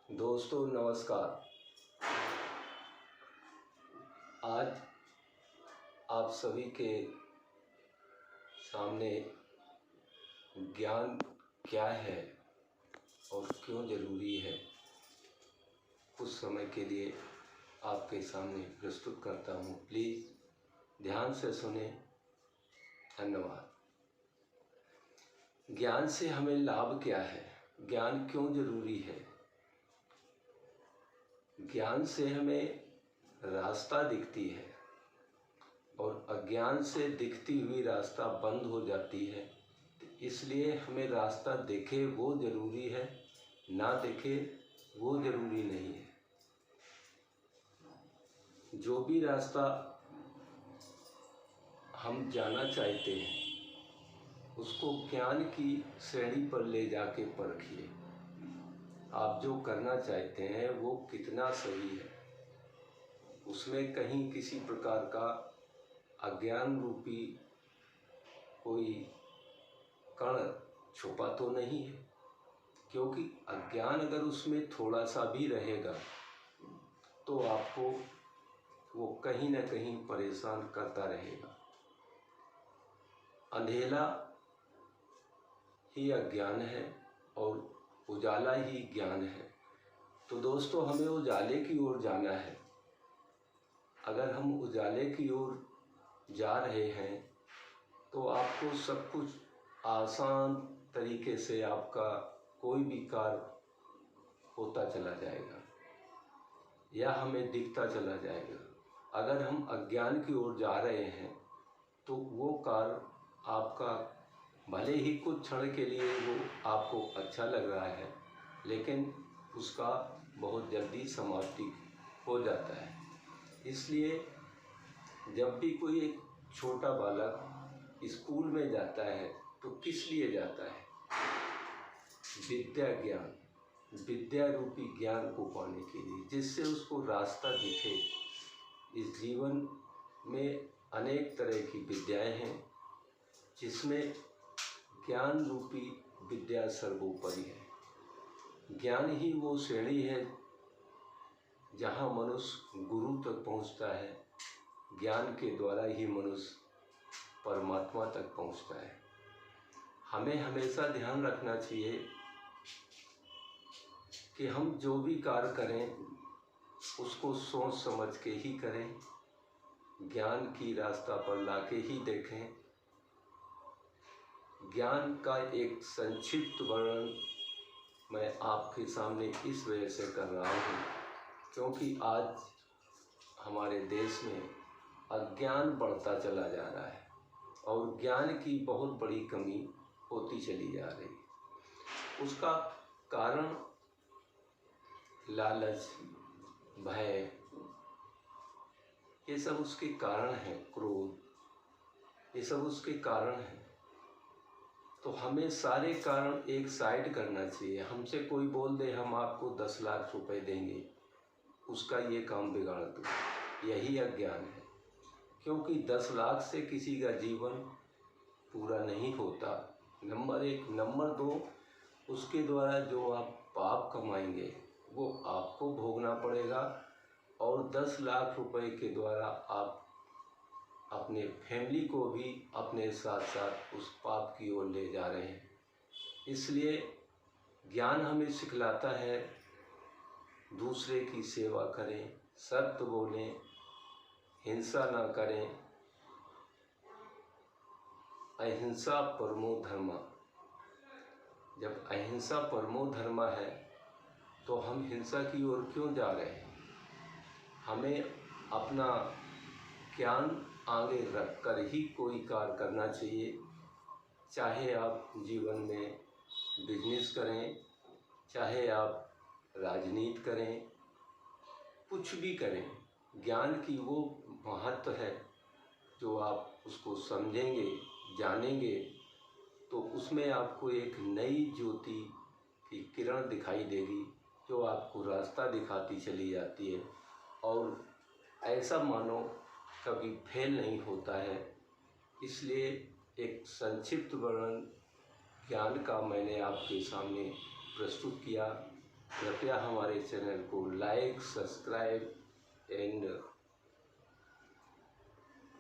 दोस्तों नमस्कार। आज आप सभी के सामने ज्ञान क्या है और क्यों ज़रूरी है कुछ समय के लिए आपके सामने प्रस्तुत करता हूँ। प्लीज़ ध्यान से सुने। धन्यवाद। ज्ञान से हमें लाभ क्या है? ज्ञान क्यों ज़रूरी है? ज्ञान से हमें रास्ता दिखती है और अज्ञान से दिखती हुई रास्ता बंद हो जाती है। तो इसलिए हमें रास्ता दिखे वो ज़रूरी है, ना दिखे वो ज़रूरी नहीं है। जो भी रास्ता हम जाना चाहते हैं उसको ज्ञान की श्रेणी पर ले जाके परखिए। आप जो करना चाहते हैं वो कितना सही है, उसमें कहीं किसी प्रकार का अज्ञान रूपी कोई कण छुपा तो नहीं है, क्योंकि अज्ञान अगर उसमें थोड़ा सा भी रहेगा तो आपको वो कहीं ना कहीं परेशान करता रहेगा। अंधेला ही अज्ञान है और उजाला ही ज्ञान है। तो दोस्तों हमें उजाले की ओर जाना है। अगर हम उजाले की ओर जा रहे हैं तो आपको सब कुछ आसान तरीके से आपका कोई भी कार्य होता चला जाएगा या हमें दिखता चला जाएगा। अगर हम अज्ञान की ओर जा रहे हैं तो वो कार्य आपका भले ही कुछ क्षण के लिए वो आपको अच्छा लग रहा है, लेकिन उसका बहुत जल्दी समाप्ति हो जाता है। इसलिए जब भी कोई एक छोटा बालक स्कूल में जाता है तो किस लिए जाता है? विद्या रूपी ज्ञान को पाने के लिए, जिससे उसको रास्ता दिखे। इस जीवन में अनेक तरह की विद्याएं हैं, जिसमें ज्ञान रूपी विद्या सर्वोपरि है। ज्ञान ही वो श्रेणी है जहाँ मनुष्य गुरु तक पहुँचता है। ज्ञान के द्वारा ही मनुष्य परमात्मा तक पहुँचता है। हमें हमेशा ध्यान रखना चाहिए कि हम जो भी कार्य करें उसको सोच समझ के ही करें, ज्ञान की रास्ता पर लाके ही देखें। ज्ञान का एक संक्षिप्त वर्णन मैं आपके सामने इस वजह से कर रहा हूँ क्योंकि आज हमारे देश में अज्ञान बढ़ता चला जा रहा है और ज्ञान की बहुत बड़ी कमी होती चली जा रही है। उसका कारण लालच, भय, ये सब उसके कारण हैं। क्रोध, ये सब उसके कारण हैं। तो हमें सारे कारण एक साइड करना चाहिए। हमसे कोई बोल दे हम आपको 10 लाख रुपए देंगे, उसका ये काम बिगाड़ दो, यही अज्ञान है। क्योंकि 10 लाख से किसी का जीवन पूरा नहीं होता, नंबर 1। नंबर 2, उसके द्वारा जो आप पाप कमाएंगे वो आपको भोगना पड़ेगा और 10 लाख रुपए के द्वारा आप अपने फैमिली को भी अपने साथ साथ उस पाप की ओर ले जा रहे हैं। इसलिए ज्ञान हमें सिखलाता है दूसरे की सेवा करें, सत्य बोलें, हिंसा ना करें। अहिंसा परमो धर्मा। जब अहिंसा परमो धर्मा है तो हम हिंसा की ओर क्यों जा रहे हैं? हमें अपना ज्ञान आगे रख कर ही कोई कार्य करना चाहिए। चाहे आप जीवन में बिजनेस करें, चाहे आप राजनीति करें, कुछ भी करें, ज्ञान की वो महत्व है जो आप उसको समझेंगे, जानेंगे तो उसमें आपको एक नई ज्योति की किरण दिखाई देगी जो आपको रास्ता दिखाती चली जाती है और ऐसा मानो कभी फेल नहीं होता है। इसलिए एक संक्षिप्त वर्णन ज्ञान का मैंने आपके सामने प्रस्तुत किया। कृपया हमारे चैनल को लाइक, सब्सक्राइब एंड